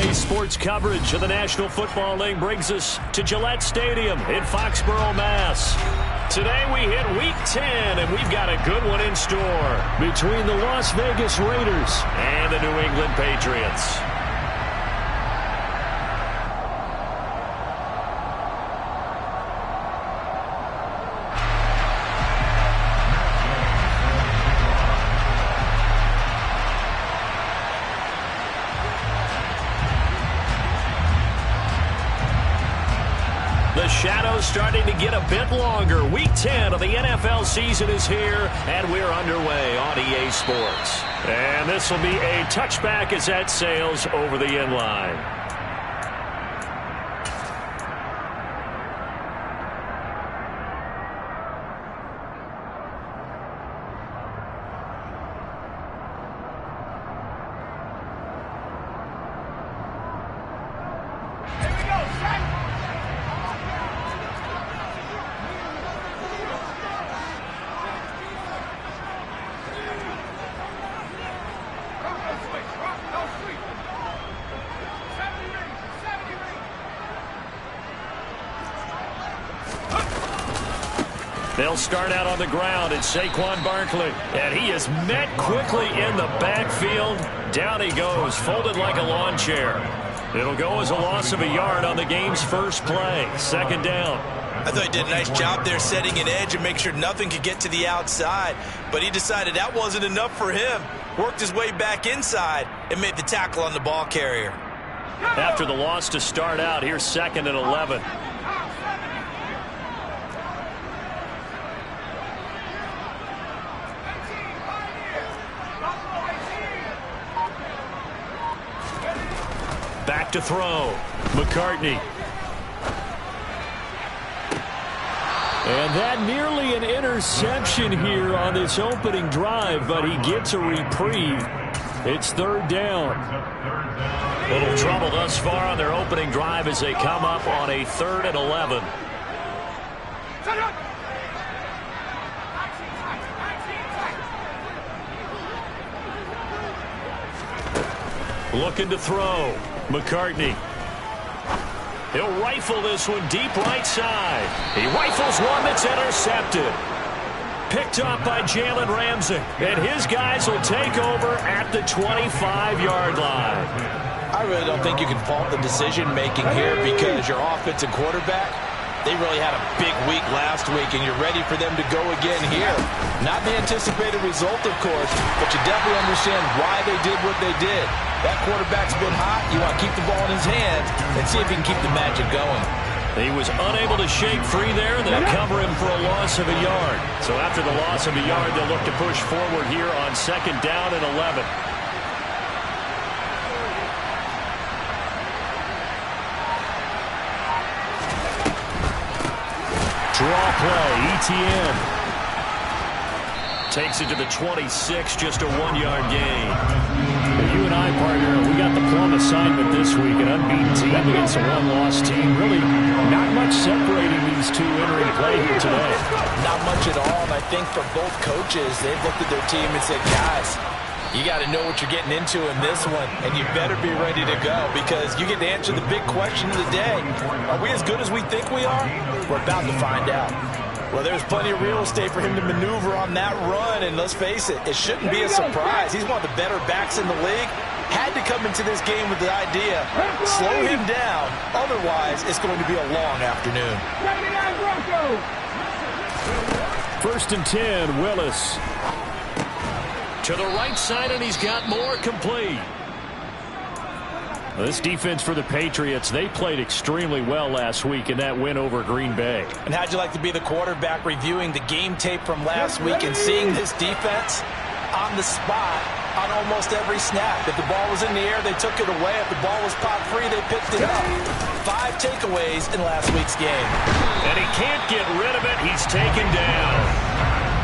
Today's sports coverage of the National Football League brings us to Gillette Stadium in Foxborough, Mass. Today we hit Week 10, and we've got a good one in store between the Las Vegas Raiders and the New England Patriots. The shadow's starting to get a bit longer. Week 10 of the NFL season is here, and we're underway on EA Sports. And this will be a touchback as that sails over the end line. They'll start out on the ground. It's Saquon Barkley. And he is met quickly in the backfield. Down he goes, folded like a lawn chair. It'll go as a loss of a yard on the game's first play. Second down. I thought he did a nice job there setting an edge and make sure nothing could get to the outside. But he decided that wasn't enough for him. Worked his way back inside and made the tackle on the ball carrier. After the loss to start out, here's 2nd and 11. Back to throw. McCartney. And that nearly an interception here on this opening drive, but he gets a reprieve. It's 3rd down. Little trouble thus far on their opening drive as they come up on a 3rd and 11. Looking to throw. McCartney. He'll rifle this one deep right side. He rifles one that's intercepted. Picked up by Jalen Ramsey. And his guys will take over at the 25-yard line. I really don't think you can fault the decision-making here because your offensive quarterback, they really had a big week last week, and you're ready for them to go again here. Not the anticipated result, of course, but you definitely understand why they did what they did. That quarterback's been hot. You want to keep the ball in his hands and see if he can keep the magic going. He was unable to shake free there. They'll cover him for a loss of a yard. So after the loss of a yard, they'll look to push forward here on 2nd down and 11. Draw play, ETN. Takes it to the 26, just a 1-yard gain. You and I, partner, we got the plum assignment this week. An unbeaten team against a one-loss team. Really not much separating these two entering play here today. Not much at all, and I think for both coaches, they've looked at their team and said, guys, you got to know what you're getting into in this one, and you better be ready to go because you get to answer the big question of the day. Are we as good as we think we are? We're about to find out. Well, there's plenty of real estate for him to maneuver on that run, and let's face it, it shouldn't be a surprise. He's one of the better backs in the league. Had to come into this game with the idea, slow him down, otherwise it's going to be a long afternoon. 1st and 10, Willis. To the right side, and he's got more complete. This defense for the Patriots, they played extremely well last week in that win over Green Bay. And how'd you like to be the quarterback reviewing the game tape from last week and seeing this defense on the spot on almost every snap? If the ball was in the air, they took it away. If the ball was popped free, they picked it up. 5 takeaways in last week's game. And he can't get rid of it. He's taken down.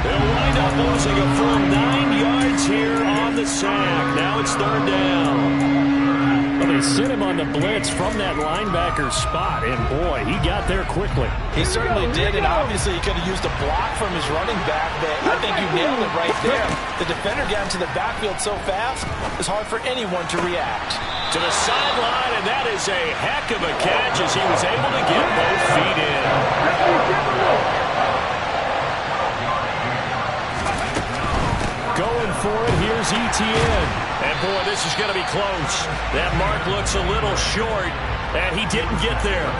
They'll wind up losing a full 9 yards here on the sack. Now it's 3rd down. Well, they sent him on the blitz from that linebacker spot, and boy, he got there quickly. He certainly did, and obviously he could have used a block from his running back, but I think you nailed it right there. The defender got into the backfield so fast, it's hard for anyone to react. To the sideline, and that is a heck of a catch as he was able to get both feet in. Going for it, here's Etienne. And boy, this is going to be close. That mark looks a little short, and he didn't get there.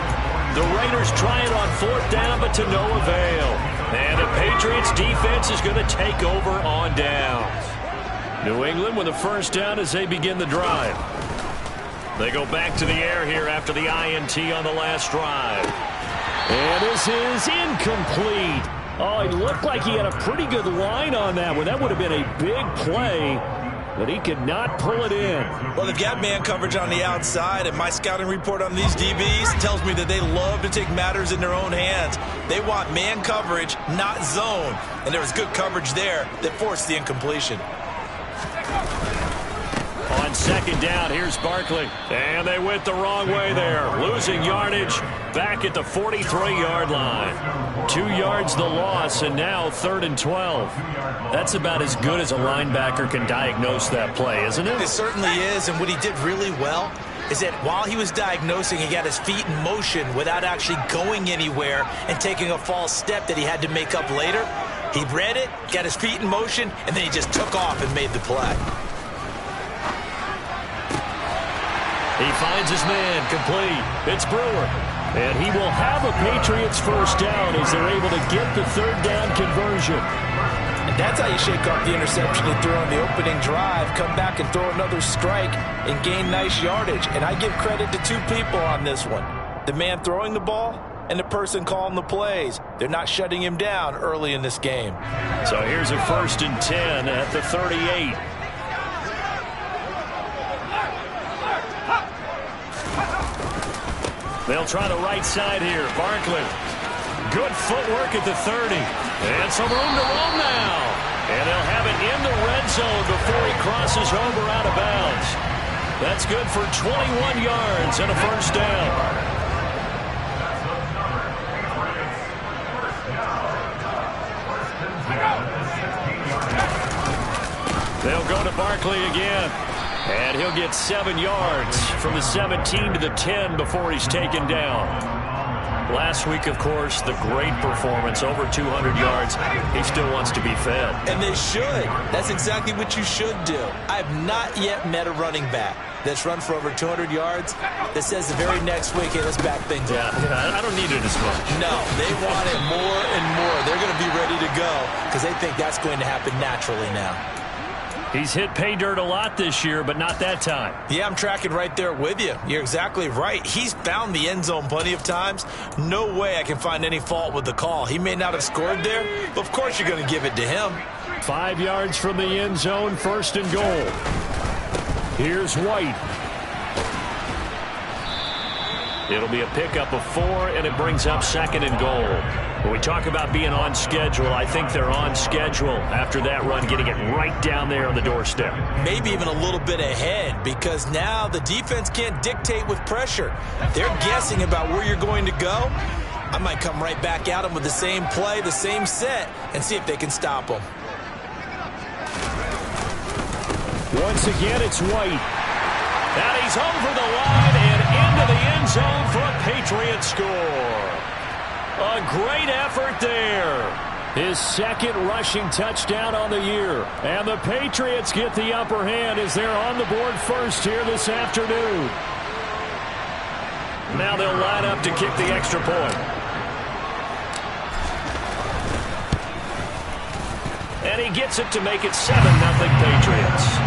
The Raiders try it on 4th down, but to no avail. And the Patriots defense is going to take over on downs. New England with a first down as they begin the drive. They go back to the air here after the INT on the last drive. And this is incomplete. Oh, it looked like he had a pretty good line on that one. That would have been a big play, but he could not pull it in. Well, they've got man coverage on the outside, and my scouting report on these DBs tells me that they love to take matters in their own hands. They want man coverage, not zone. And there was good coverage there that forced the incompletion. On 2nd down, here's Barkley. And they went the wrong way there. Losing yardage back at the 43-yard line. 2 yards the loss, and now 3rd and 12. That's about as good as a linebacker can diagnose that play, isn't it? It certainly is, and what he did really well is that while he was diagnosing, he got his feet in motion without actually going anywhere and taking a false step that he had to make up later. He read it, got his feet in motion, and then he just took off and made the play. He finds his man, complete. It's Brewer. And he will have a Patriots first down as they're able to get the 3rd down conversion. And that's how you shake off the interception he threw on the opening drive, come back and throw another strike and gain nice yardage. And I give credit to 2 people on this one. The man throwing the ball and the person calling the plays. They're not shutting him down early in this game. So here's a 1st and 10 at the 38. They'll try the right side here. Barkley. Good footwork at the 30. And some room to roam now. And they'll have it in the red zone before he crosses over out of bounds. That's good for 21 yards and a first down. They'll go to Barkley again. And he'll get 7 yards from the 17 to the 10 before he's taken down. Last week, of course, the great performance, over 200 yards. He still wants to be fed. And they should. That's exactly what you should do. I have not yet met a running back that's run for over 200 yards that says the very next week, hey, let's back things up. Yeah, I don't need it as much. No, they want it more and more. They're going to be ready to go because they think that's going to happen naturally now. He's hit pay dirt a lot this year, but not that time. Yeah, I'm tracking right there with you. You're exactly right. He's found the end zone plenty of times. No way I can find any fault with the call. He may not have scored there, but of course you're going to give it to him. 5 yards from the end zone, 1st and goal. Here's White. It'll be a pickup of 4, and it brings up 2nd and goal. When we talk about being on schedule, I think they're on schedule after that run, getting it right down there on the doorstep. Maybe even a little bit ahead, because now the defense can't dictate with pressure. They're guessing about where you're going to go. I might come right back at them with the same play, the same set, and see if they can stop them. Once again, it's White. And he's over the line and into the end zone for a Patriots score. A great effort there. His 2nd rushing touchdown on the year. And the Patriots get the upper hand as they're on the board first here this afternoon. Now they'll line up to kick the extra point. And he gets it to make it 7-0 Patriots.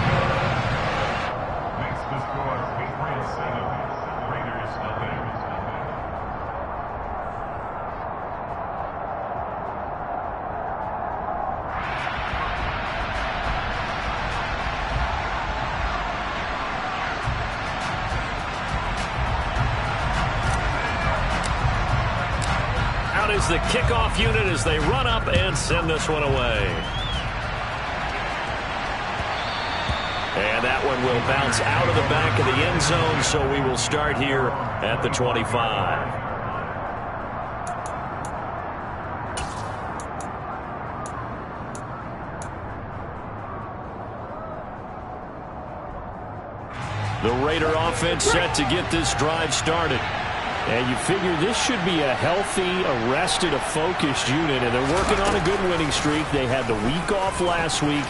Is the kickoff unit as they run up and send this one away. And that one will bounce out of the back of the end zone, so we will start here at the 25. The Raider offense set to get this drive started. And you figure this should be a healthy, arrested, a focused unit. And they're working on a good winning streak. They had the week off last week.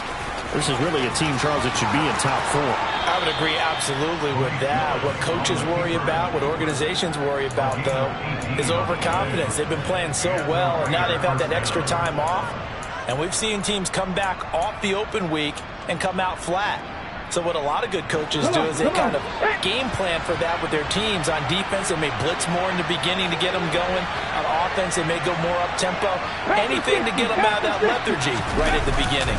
This is really a team, Charles, that should be in top form. I would agree absolutely with that. What coaches worry about, what organizations worry about, though, is overconfidence. They've been playing so well, and now they've had that extra time off. And we've seen teams come back off the open week and come out flat. So what a lot of good coaches do is they kind of game plan for that with their teams. On defense, they may blitz more in the beginning to get them going. On offense, they may go more up-tempo. Anything to get them out of that lethargy right at the beginning.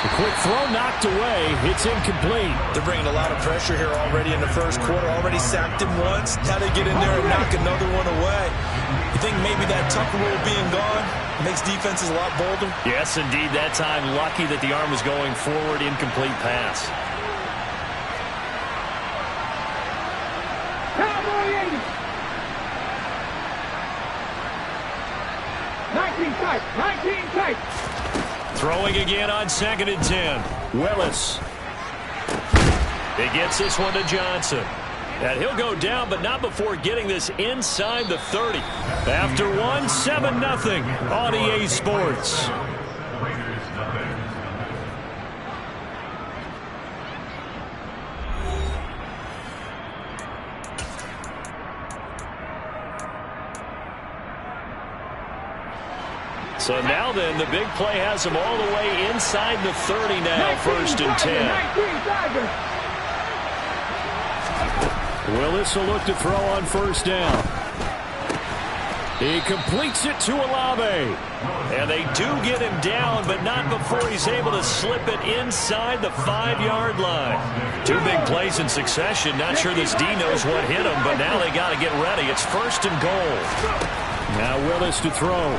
The quick throw knocked away. It's incomplete. They're bringing a lot of pressure here already in the first quarter. Already sacked him once. Now they get in there and knock another one away. You think maybe that Tucker rule being gone makes defenses a lot bolder? Yes, indeed. That time, lucky that the arm was going forward. Incomplete pass. Cowboy 80. 19 tight. Throwing again on 2nd and 10. Willis. He gets this one to Johnson. And he'll go down, but not before getting this inside the 30. After one, 7-0 on EA Sports. So now then, the big play has him all the way inside the 30 now, 1st and 10. Willis will look to throw on 1st down. He completes it to Olave. And they do get him down, but not before he's able to slip it inside the 5-yard line. 2 big plays in succession. Not sure this D knows what hit him, but now they got to get ready. It's 1st and goal. Now Willis to throw.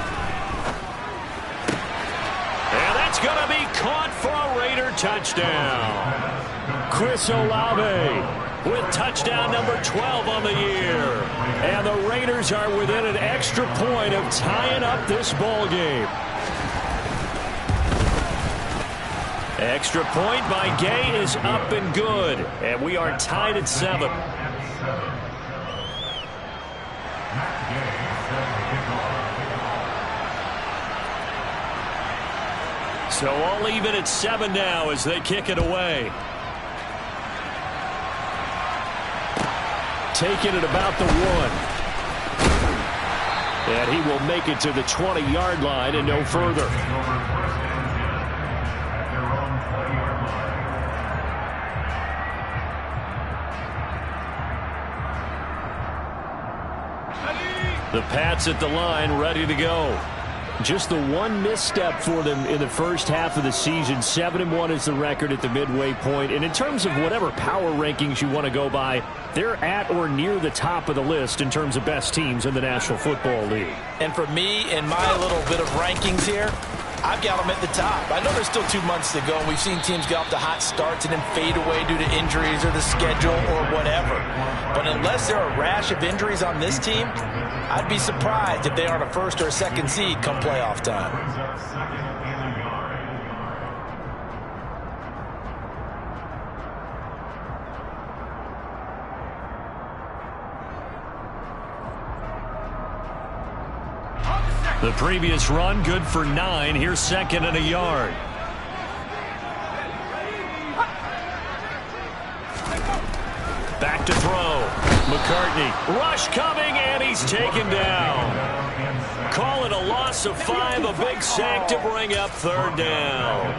And that's going to be caught for a Raider touchdown. Chris Olave with touchdown number 12 on the year. And the Raiders are within an extra point of tying up this ball game. Extra point by Gay is up and good. And we are tied at 7. So all even at 7 now as they kick it away. Taking it about the 1. And he will make it to the 20-yard line and no further. The Pats at the line, ready to go. Just the one misstep for them in the first half of the season. 7-1 is the record at the midway point. And in terms of whatever power rankings you want to go by, they're at or near the top of the list in terms of best teams in the National Football League. And for me, in my little bit of rankings here, I've got them at the top. I know there's still 2 months to go, and we've seen teams get off to hot starts and then fade away due to injuries or the schedule or whatever. But unless there are a rash of injuries on this team, I'd be surprised if they aren't a 1st or a 2nd seed come playoff time. The previous run good for 9. Here's 2nd and a yard. Back to throw. McCartney. Rush coming, and he's taken down. Call it a loss of 5. A big sack to bring up 3rd down.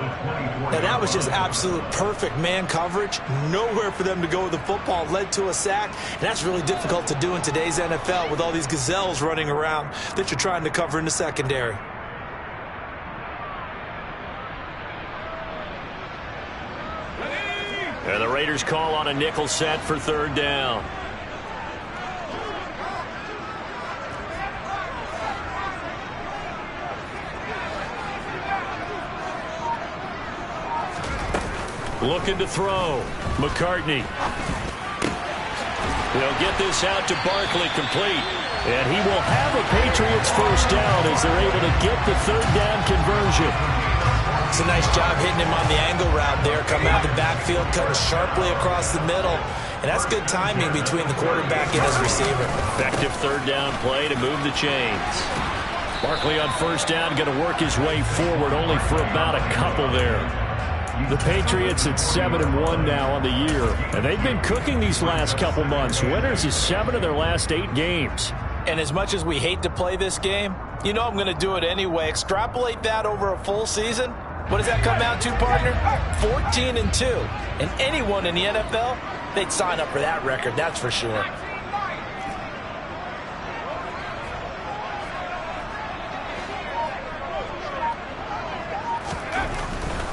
Now that was just absolute perfect man coverage. Nowhere for them to go with the football. Led to a sack. And that's really difficult to do in today's NFL with all these gazelles running around that you're trying to cover in the secondary. And the Raiders call on a nickel set for 3rd down. Looking to throw. McCartney. They'll get this out to Barkley, complete. And he will have a Patriots first down as they're able to get the third down conversion. It's a nice job hitting him on the angle route there. Coming out of the backfield, cutting sharply across the middle. And that's good timing between the quarterback and his receiver. Effective third down play to move the chains. Barkley on first down, going to work his way forward, only for about a couple there. The Patriots at 7-1 now on the year, and they've been cooking these last couple months. Winners is 7 of their last 8 games. And as much as we hate to play this game, you know I'm going to do it anyway. Extrapolate that over a full season. What does that come out to, partner? 14-2. And anyone in the NFL, they'd sign up for that record, that's for sure.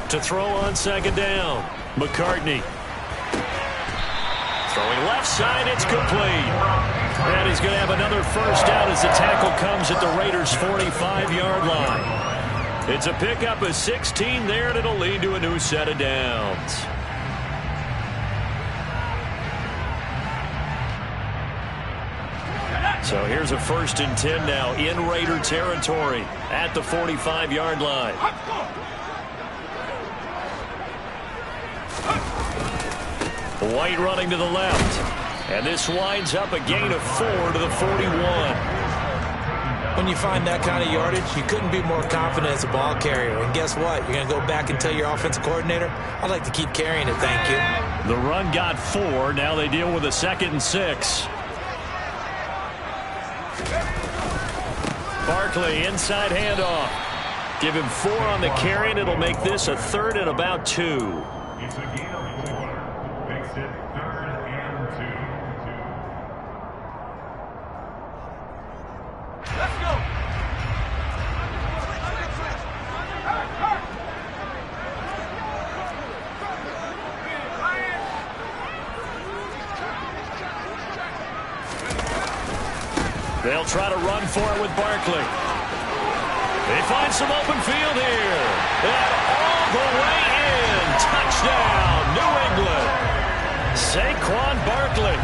To throw on second down, McCartney. Throwing left side, it's complete. And he's going to have another first down as the tackle comes at the Raiders' 45-yard line. It's a pickup of 16 there, and it'll lead to a new set of downs. So here's a 1st and 10 now in Raider territory at the 45-yard line. White running to the left. And this winds up a gain of 4 to the 41. When you find that kind of yardage, you couldn't be more confident as a ball carrier. And guess what? You're going to go back and tell your offensive coordinator, I'd like to keep carrying it, thank you. The run got 4. Now they deal with a 2nd and 6. Barkley, inside handoff. Give him 4 on the carry, and it'll make this a 3rd and about 2. It's a gain of 4. Makes it 3rd and 2. Let's go. They'll try to run for it with Barkley. They find some open field here. And all the way in. Touchdown, New England. Saquon Barkley,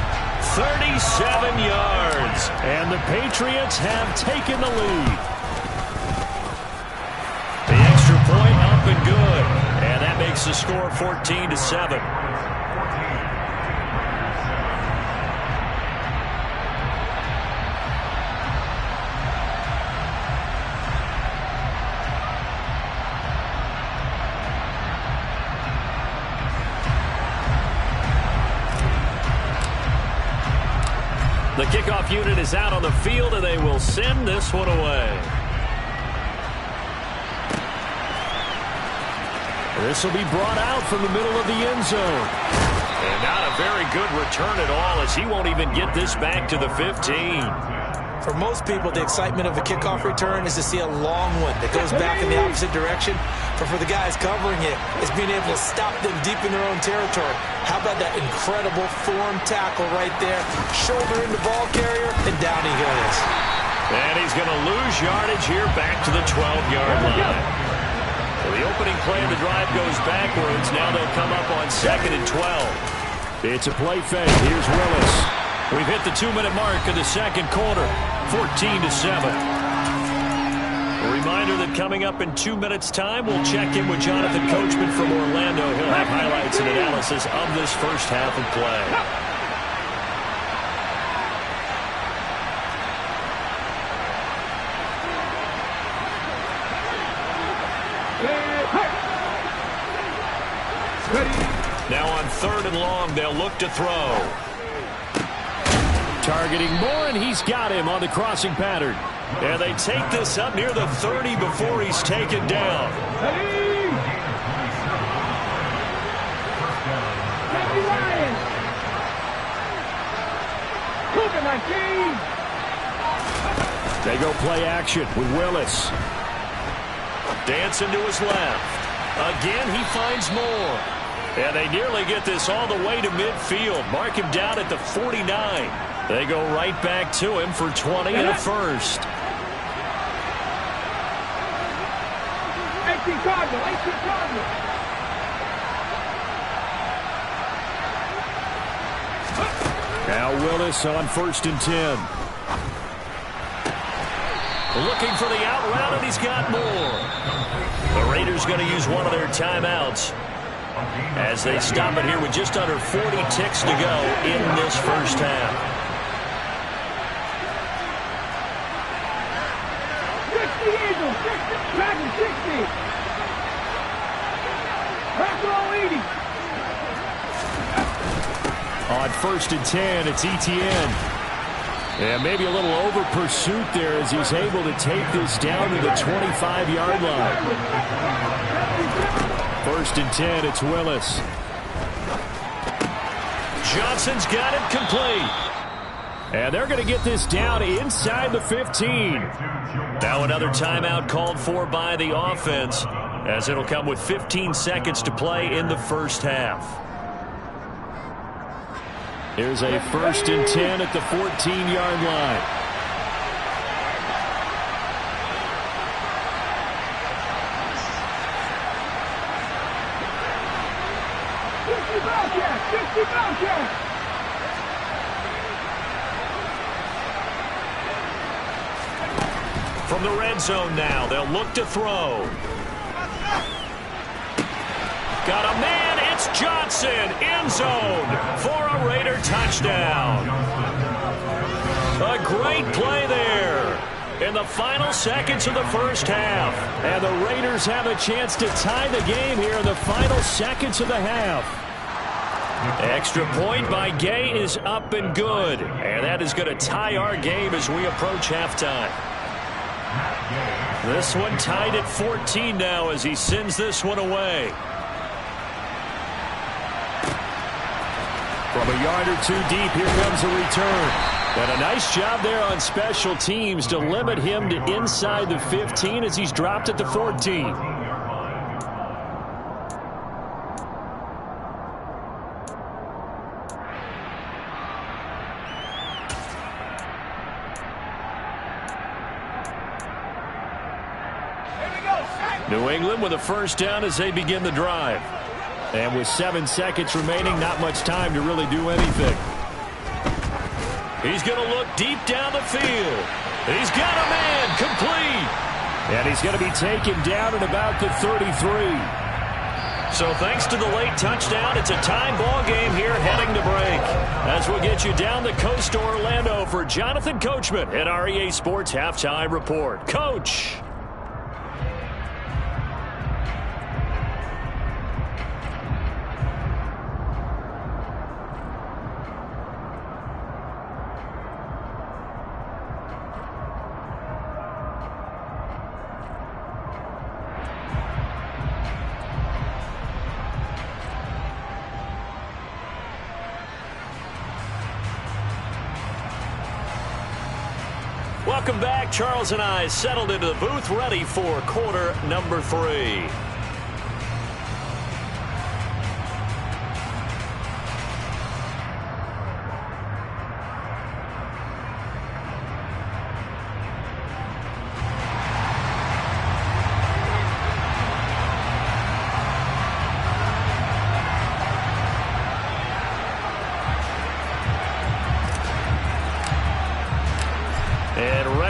37 yards. And the Patriots have taken the lead. The extra point up and good. And that makes the score 14-7. The kickoff unit is out on the field, and they will send this one away. This will be brought out from the middle of the end zone. And not a very good return at all, as he won't even get this back to the 15. For most people, the excitement of a kickoff return is to see a long one that goes back in the opposite direction. But for the guys covering it, it's being able to stop them deep in their own territory. How about that incredible form tackle right there? Shoulder in the ball carrier, and down he goes. And he's going to lose yardage here back to the 12-yard line. Well, the opening play of the drive goes backwards. Now they'll come up on 2nd and 12. It's a play fake. Here's Willis. We've hit the 2-minute mark of the second quarter, 14-7. A reminder that coming up in 2 minutes' time, we'll check in with Jonathan Coachman from Orlando. He'll have highlights and analysis of this first half of play. Now on 3rd and long, they'll look to throw. Targeting Moore, and he's got him on the crossing pattern. And they take this up near the 30 before he's taken down. They go play action with Willis. Dancing to his left. Again, he finds Moore. And they nearly get this all the way to midfield. Mark him down at the 49. They go right back to him for 20 and a first. 18 Cardinal. Now Willis on 1st and 10. Looking for the out route, and he's got more. The Raiders going to use one of their timeouts as they stop it here with just under 40 ticks to go in this first half. 60 Eagles, 60, Dragons 60. Back row 80. On 1st and 10, it's Etienne. And maybe a little over pursuit there as he's able to take this down to the 25-yard line. 1st and 10, it's Willis. Johnson's got it complete. And they're going to get this down inside the 15. Now another timeout called for by the offense, as it'll come with 15 seconds to play in the first half. Here's a 1st and 10 at the 14-yard line. From the red zone now, they'll look to throw. Got a man. It's Johnson, end zone for a Raider touchdown. A great play there in the final seconds of the first half. And the Raiders have a chance to tie the game here in the final seconds of the half. Extra point by Gay is up and good. And that is going to tie our game as we approach halftime. This one tied at 14 now as he sends this one away. From a yard or two deep, here comes a return. And a nice job there on special teams to limit him to inside the 15 as he's dropped at the 14. New England with a first down as they begin the drive. And with 7 seconds remaining, not much time to really do anything. He's going to look deep down the field. He's got a man complete. And he's going to be taken down at about the 33. So thanks to the late touchdown, it's a time ball game here heading to break. As we'll get you down the coast to Orlando for Jonathan Coachman at our EA Sports Halftime Report. Coach. Welcome back. Charles and I settled into the booth, ready for quarter number 3.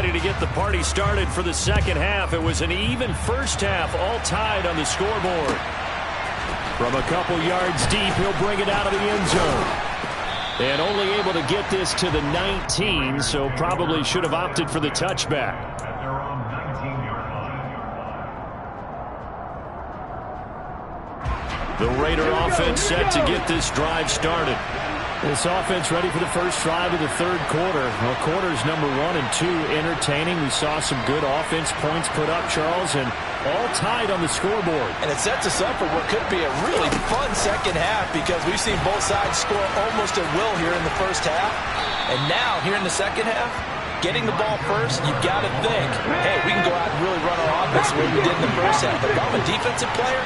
To get the party started for the second half. It was an even first half, all tied on the scoreboard. From a couple yards deep, he'll bring it out of the end zone. And only able to get this to the 19, so probably should have opted for the touchback. The Raider offense set to get this drive started. This offense ready for the first drive of the third quarter. Well, quarters number 1 and 2 entertaining. We saw some good offense points put up, Charles, and all tied on the scoreboard. And it sets us up for what could be a really fun second half because we've seen both sides score almost at will here in the first half. And now, here in the second half, getting the ball first, you've got to think, hey, we can go out and really run our offense the way we did in the first half. But if I'm a defensive player,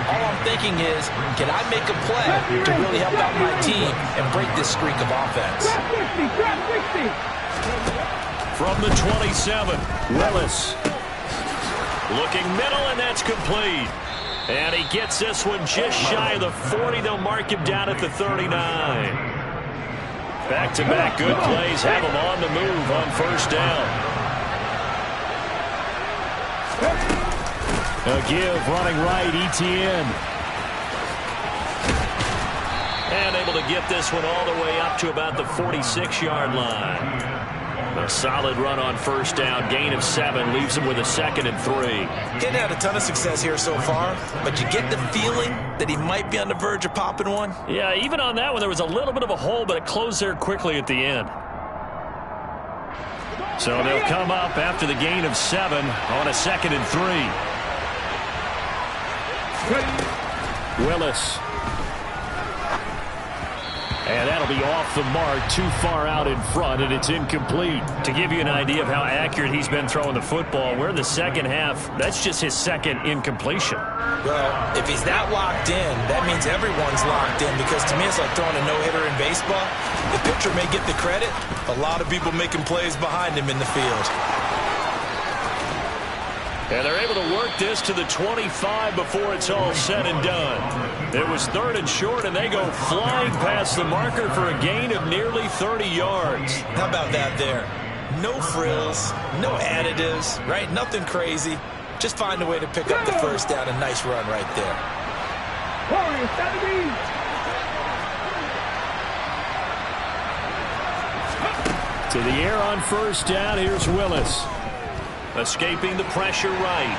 all I'm thinking is, can I make a play to really help out my team and break this streak of offense? From the 27, Willis. Looking middle, and that's complete. And he gets this one just shy of the 40. They'll mark him down at the 39. Back-to-back good plays have him on the move on first down. A give running right, Etienne. And able to get this one all the way up to about the 46-yard line. A solid run on first down, gain of 7, leaves him with a 2nd and 3. He hadn't had a ton of success here so far, but you get the feeling that he might be on the verge of popping one. Yeah, even on that one, there was a little bit of a hole, but it closed there quickly at the end. So they'll come up after the gain of 7 on a 2nd and 3. Willis. And that'll be off the mark, too far out in front, and it's incomplete. To give you an idea of how accurate he's been throwing the football, we're in the second half. That's just his 2nd incompletion. Well, if he's that locked in, that means everyone's locked in, because to me it's like throwing a no-hitter in baseball. The pitcher may get the credit, a lot of people making plays behind him in the field. And they're able to work this to the 25 before it's all said and done. It was 3rd and short, and they go flying past the marker for a gain of nearly 30 yards. How about that there? No frills, no additives, right? Nothing crazy. Just find a way to pick up the first down. A nice run right there. To the air on first down, here's Willis. Escaping the pressure right.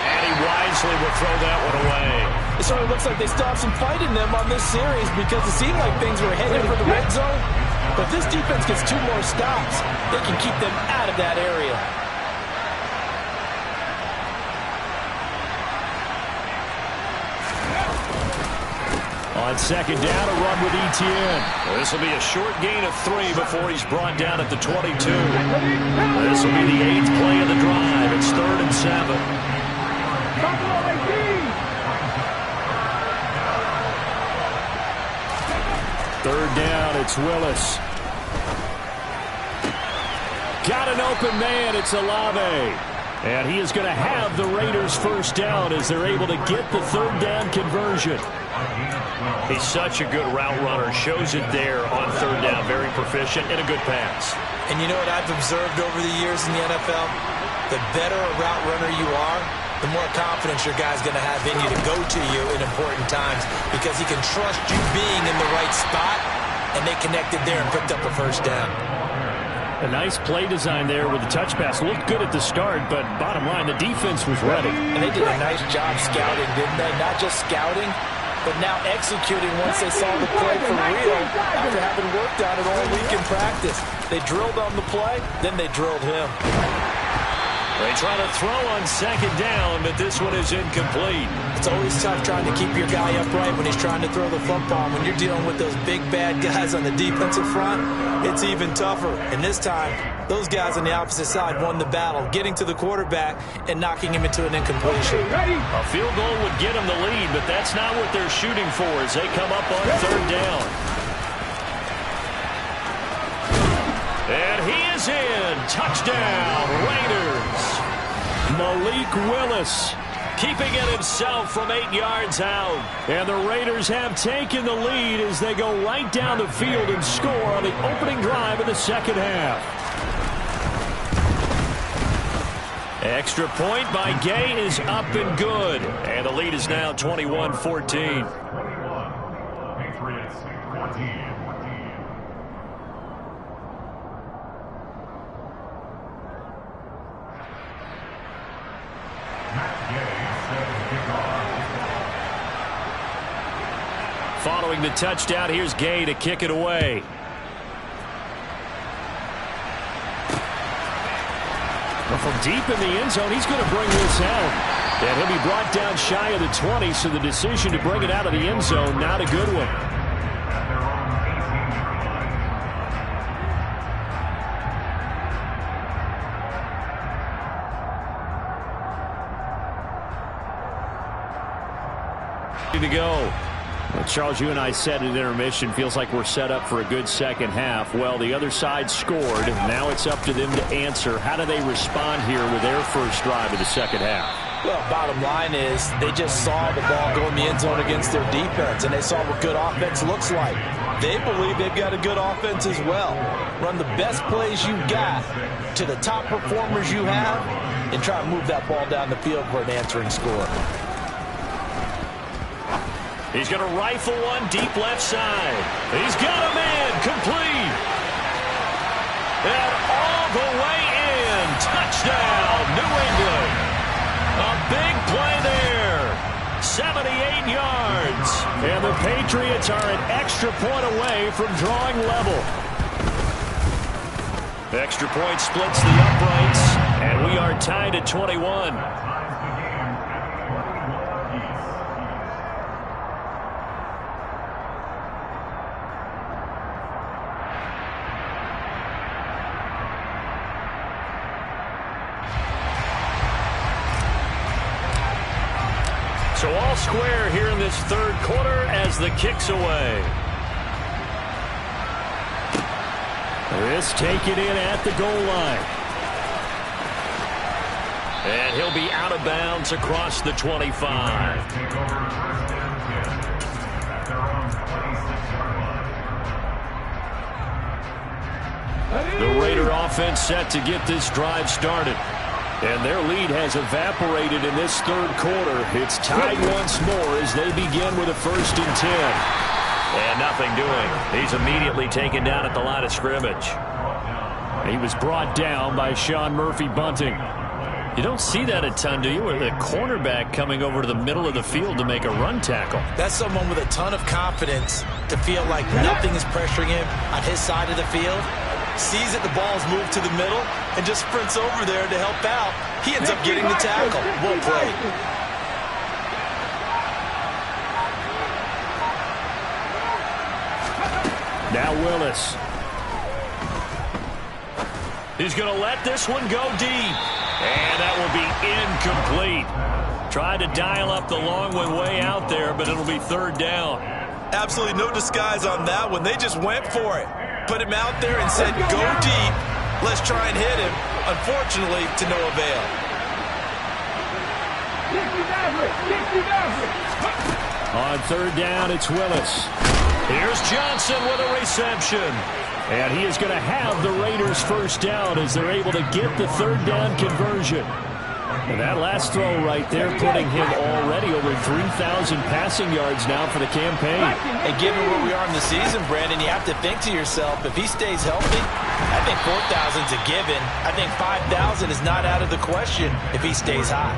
And he wisely will throw that one away. It certainly looks like they still have some fight in them on this series, because it seemed like things were headed for the red zone. But this defense gets 2 more stops. They can keep them out of that area. On second down, a run with Etienne. This will be a short gain of 3 before he's brought down at the 22. This will be the 8th play of the drive. It's 3rd and 7. 3rd down, it's Willis. Got an open man, it's Olave. And he is going to have the Raiders first down as they're able to get the 3rd down conversion. He's such a good route runner. Shows it there on 3rd down. Very proficient and a good pass. And you know what I've observed over the years in the NFL? The better a route runner you are, the more confidence your guy's going to have in you to go to you in important times, because he can trust you being in the right spot, and they connected there and picked up a first down. A nice play design there with the touch pass. Looked good at the start, but bottom line, the defense was ready. And they did a nice job scouting, didn't they? Not just scouting, but now executing once they saw the play for real after having worked on it all week in practice. They drilled on the play, then they drilled him. They try to throw on second down, but this one is incomplete. It's always tough trying to keep your guy upright when he's trying to throw the football. When you're dealing with those big, bad guys on the defensive front, it's even tougher. And this time, those guys on the opposite side won the battle, getting to the quarterback and knocking him into an incompletion. A field goal would get them the lead, but that's not what they're shooting for as they come up on 3rd down. And he is in. Touchdown, Raiders. Malik Willis keeping it himself from 8 yards out. And the Raiders have taken the lead as they go right down the field and score on the opening drive of the second half. Extra point by Gay is up and good. And the lead is now 21-14. Patriots 14. Following the touchdown, here's Gay to kick it away. Well, from deep in the end zone, he's going to bring this out. And he'll be brought down shy of the 20, so the decision to bring it out of the end zone, not a good one. To go. Well, Charles, you and I said at intermission, feels like we're set up for a good second half. Well, the other side scored. Now it's up to them to answer. How do they respond here with their first drive of the second half? Well, bottom line is they just saw the ball go in the end zone against their defense, and they saw what good offense looks like. They believe they've got a good offense as well. Run the best plays you've got to the top performers you have and try to move that ball down the field for an answering score. He's going to rifle one deep left side. He's got a man complete. And all the way in. Touchdown, New England. A big play there. 78 yards. And the Patriots are an extra point away from drawing level. The extra point splits the uprights, and we are tied at 21. So all square here in this third quarter as the kick's away. This taken in at the goal line. And he'll be out of bounds across the 25. The Raider offense set to get this drive started. And their lead has evaporated in this third quarter. It's tied once more as they begin with a 1st and 10. And nothing doing. He's immediately taken down at the line of scrimmage. He was brought down by Sean Murphy-Bunting. You don't see that a ton, do you? With a cornerback coming over to the middle of the field to make a run tackle. That's someone with a ton of confidence to feel like nothing is pressuring him on his side of the field. Sees that the ball's moved to the middle and just sprints over there to help out. He ends up getting the tackle. Well played. Now Willis. He's going to let this one go deep. And that will be incomplete. Tried to dial up the long one way out there, but it'll be 3rd down. Absolutely no disguise on that one. They just went for it. Put him out there and said, go deep. Let's try and hit him. Unfortunately, to no avail. On 3rd down, it's Willis. Here's Johnson with a reception. And he is going to have the Raiders' 1st down as they're able to get the 3rd down conversion. And that last throw right there putting him already over 3,000 passing yards now for the campaign. And given where we are in the season, Brandon, you have to think to yourself, if he stays healthy, I think 4,000's a given. I think 5,000 is not out of the question if he stays hot.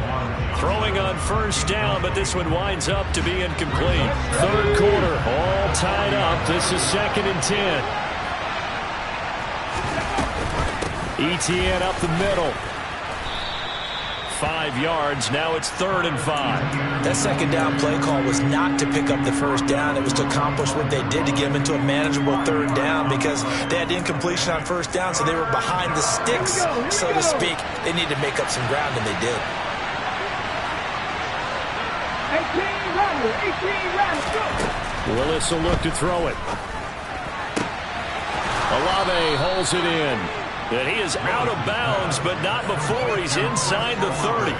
Throwing on 1st down, but this one winds up to be incomplete. 3rd quarter, all tied up. This is 2nd and 10. ETN up the middle. 5 yards. Now it's 3rd and 5. That 2nd down play call was not to pick up the 1st down. It was to accomplish what they did to get them into a manageable 3rd down because they had incompletion on 1st down, so they were behind the sticks, so to speak. They needed to make up some ground, and they did. 18 runners, go! Willis will look to throw it. Olave holds it in. And he is out of bounds, but not before he's inside the 30.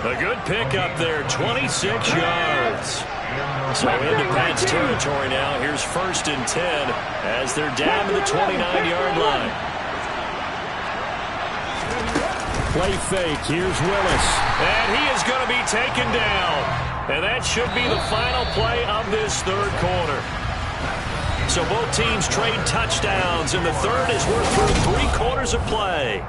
A good pickup there, 26 yards. So into Pat's territory now. Here's 1st and 10 as they're down to the 29-yard line. Play fake. Here's Willis. And he is going to be taken down. And that should be the final play of this 3rd quarter. So both teams trade touchdowns, and the 3rd as we're through 3 quarters of play.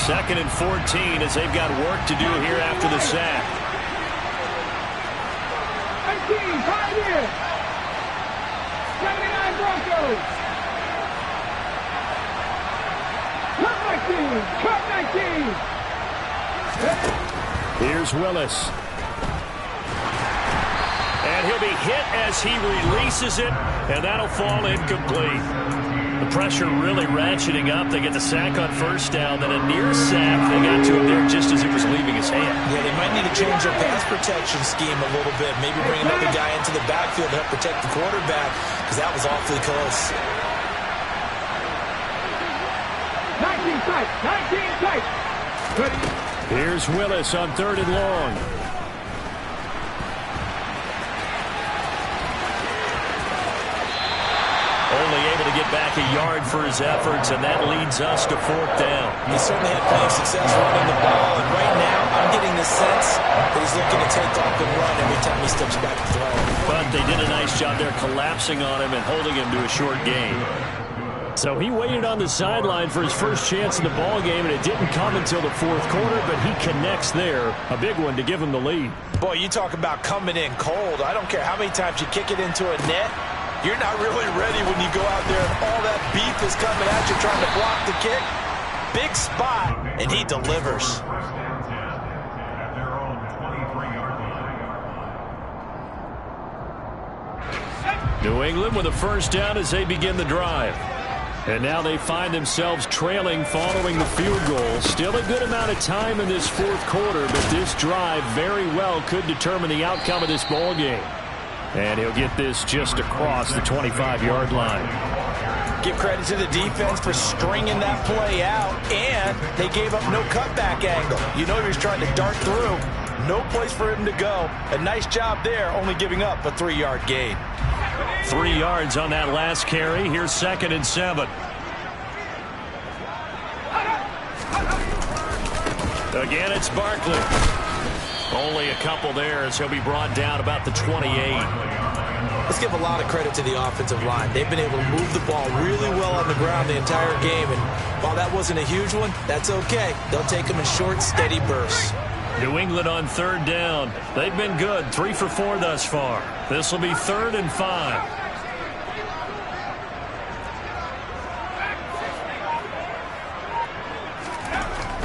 Second and 14 as they've got work to do here after the sack. 19, Pioneer. 79 Broncos. Cut 19. Here's Willis. And he'll be hit as he releases it, and that'll fall incomplete. The pressure really ratcheting up. They get the sack on 1st down, then a near sack. They got to him there just as it was leaving his hand. Yeah, they might need to change their pass protection scheme a little bit. Maybe bring another guy into the backfield to help protect the quarterback, because that was awfully close. tight. 19 tight. Ready. Here's Willis on 3rd and long. Only able to get back a yard for his efforts, and that leads us to 4th down. He certainly had plenty of success running the ball, and right now I'm getting the sense that he's looking to take off and run every time he steps back to throw. But they did a nice job there collapsing on him and holding him to a short gain. So he waited on the sideline for his first chance in the ball game, and it didn't come until the 4th quarter, but he connects there. A big one to give him the lead. Boy, you talk about coming in cold. I don't care how many times you kick it into a net. You're not really ready when you go out there and all that beef is coming at you trying to block the kick. Big spot, and he delivers. First and 10 at their own 23-yard line. New England with a first down as they begin the drive. And now they find themselves trailing following the field goal. Still a good amount of time in this 4th quarter, but this drive very well could determine the outcome of this ball game. And he'll get this just across the 25-yard line. Give credit to the defense for stringing that play out, and they gave up no cutback angle. You know he was trying to dart through. No place for him to go. A nice job there, only giving up a 3-yard gain. 3 yards on that last carry. Here's 2nd and 7. Again, it's Barkley. Only a couple there as he'll be brought down about the 28. Let's give a lot of credit to the offensive line. They've been able to move the ball really well on the ground the entire game, and while that wasn't a huge one, that's okay. They'll take them in short, steady bursts. New England on 3rd down. They've been good, 3 for 4 thus far. This will be 3rd and 5.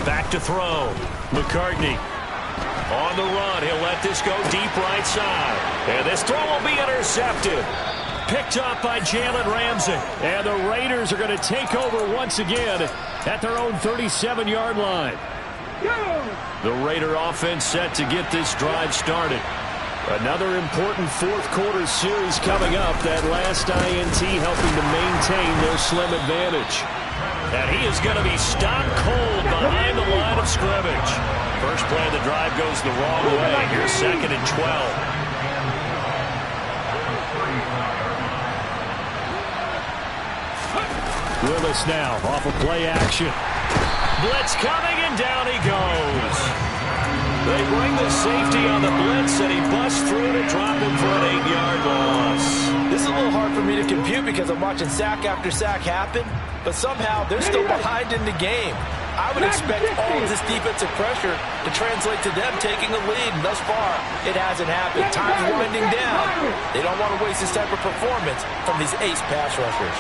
Back to throw. McCartney. On the run, he'll let this go deep right side. And this throw will be intercepted. Picked up by Jalen Ramsey. And the Raiders are going to take over once again at their own 37-yard line. The Raider offense set to get this drive started. Another important 4th quarter series coming up. That last INT helping to maintain their slim advantage. And he is going to be stopped cold behind the line of scrimmage. First play of the drive goes the wrong way. Here's 2nd and 12. Willis now off of play action. Blitz coming, and down he goes. They bring the safety on the blitz, and he busts through to drop him for an 8-yard loss. This is a little hard for me to compute because I'm watching sack after sack happen, but somehow they're still behind in the game. I would expect all of this defensive pressure to translate to them taking a lead, and thus far, it hasn't happened. Time's winding down. They don't want to waste this type of performance from these ace pass rushers.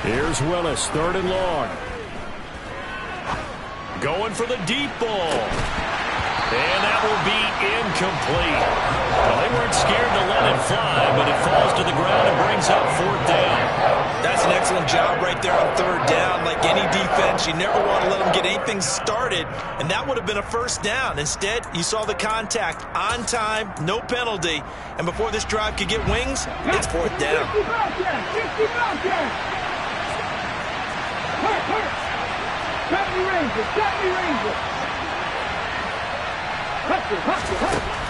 Here's Willis, 3rd and long. Going for the deep ball. And that will be incomplete. Well, they weren't scared to let it fly, but it falls to the ground and brings up 4th down. That's an excellent job right there on 3rd down. Like any defense, you never want to let them get anything started, and that would have been a first down. Instead, you saw the contact on time, no penalty, and before this drive could get wings, it's 4th down.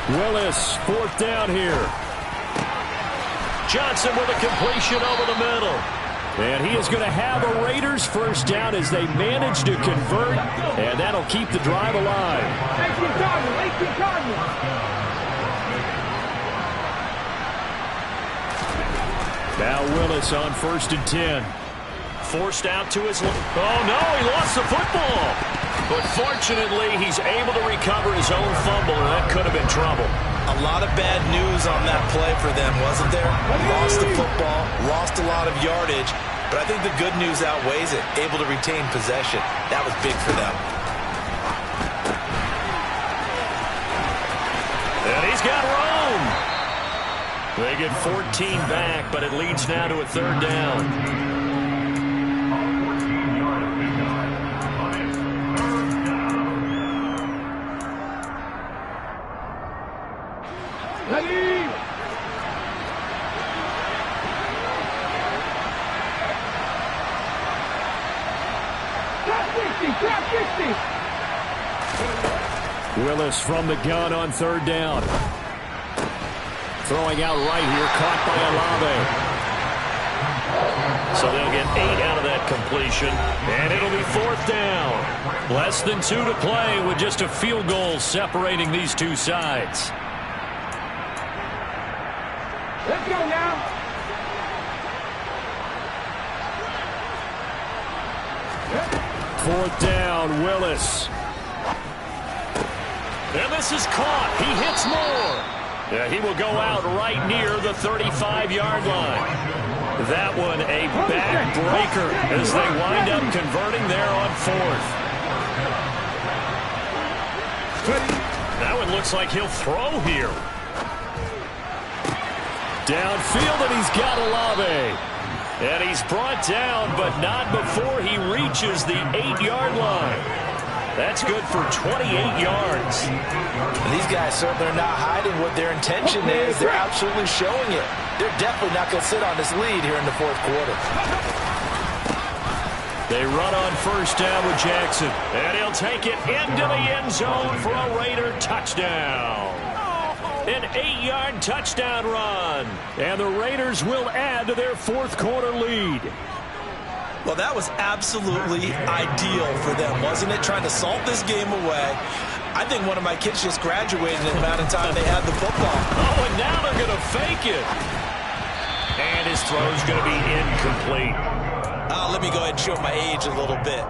Willis, 4th down here. Johnson with a completion over the middle. And he is going to have a Raiders first down as they manage to convert, and that'll keep the drive alive. Now Willis on 1st and 10. Forced out to his... Oh, no, he lost the football. But fortunately, he's able to recover his own fumble, and that could have been trouble. A lot of bad news on that play for them, wasn't there? Lost the football, lost a lot of yardage, but I think the good news outweighs it. Able to retain possession. That was big for them. And he's got Rome. They get 14 back, but it leads now to a 3rd down. Trap 60. Willis from the gun on third down. Throwing out right here, caught by Olave. So they'll get 8 out of that completion, and it'll be fourth down. Less than 2 to play with just a field goal separating these two sides. Let's go now. Fourth down, Willis. And this is caught. He hits more. Yeah, he will go out right near the 35-yard line. That one a backbreaker as they wind up converting there on fourth. That one looks like he'll throw here. Downfield, and he's got Olave. And he's brought down, but not before he reaches the 8-yard line. That's good for 28 yards. These guys certainly are not hiding what their intention is. They're absolutely showing it. They're definitely not going to sit on this lead here in the fourth quarter. They run on first down with Jackson. And he'll take it into the end zone for a Raider touchdown. An 8-yard touchdown run. And the Raiders will add to their fourth quarter lead. Well, that was absolutely ideal for them, wasn't it? Trying to salt this game away. I think one of my kids just graduated in the amount of time they had the football. Oh, and now they're going to fake it. And his throw's going to be incomplete. Let me go ahead and show my age a little bit.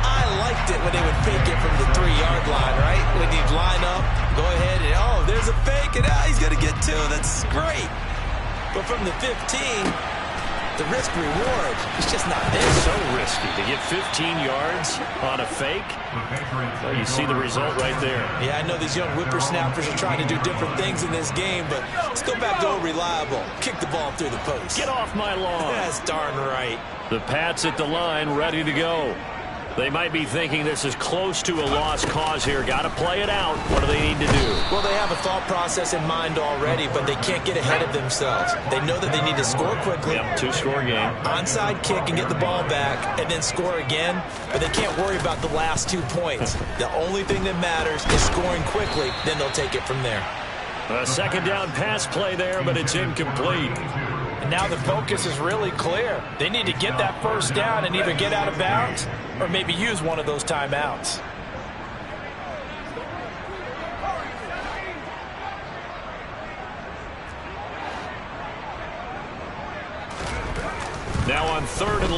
I liked it when they would fake it from the 3-yard line, right? When you'd line up, go ahead and, oh, there's a fake, and he's going to get 2. That's great. But from the 15... the risk-reward is just not there. It's so risky to get 15 yards on a fake. Well, you see the result right there. Yeah, I know these young whippersnappers are trying to do different things in this game, but let's go back to old reliable. Kick the ball through the post. Get off my lawn. That's darn right. The Pats at the line, ready to go. They might be thinking this is close to a lost cause here. Got to play it out. What do they need to do? Well, they have a thought process in mind already, but they can't get ahead of themselves. They know that they need to score quickly. Yep, 2-score game. Onside kick and get the ball back and then score again, but they can't worry about the last 2 points. The only thing that matters is scoring quickly, then they'll take it from there. A second down pass play there, but it's incomplete. And now the focus is really clear. They need to get that first down and either get out of bounds or maybe use one of those timeouts. Now on third and long.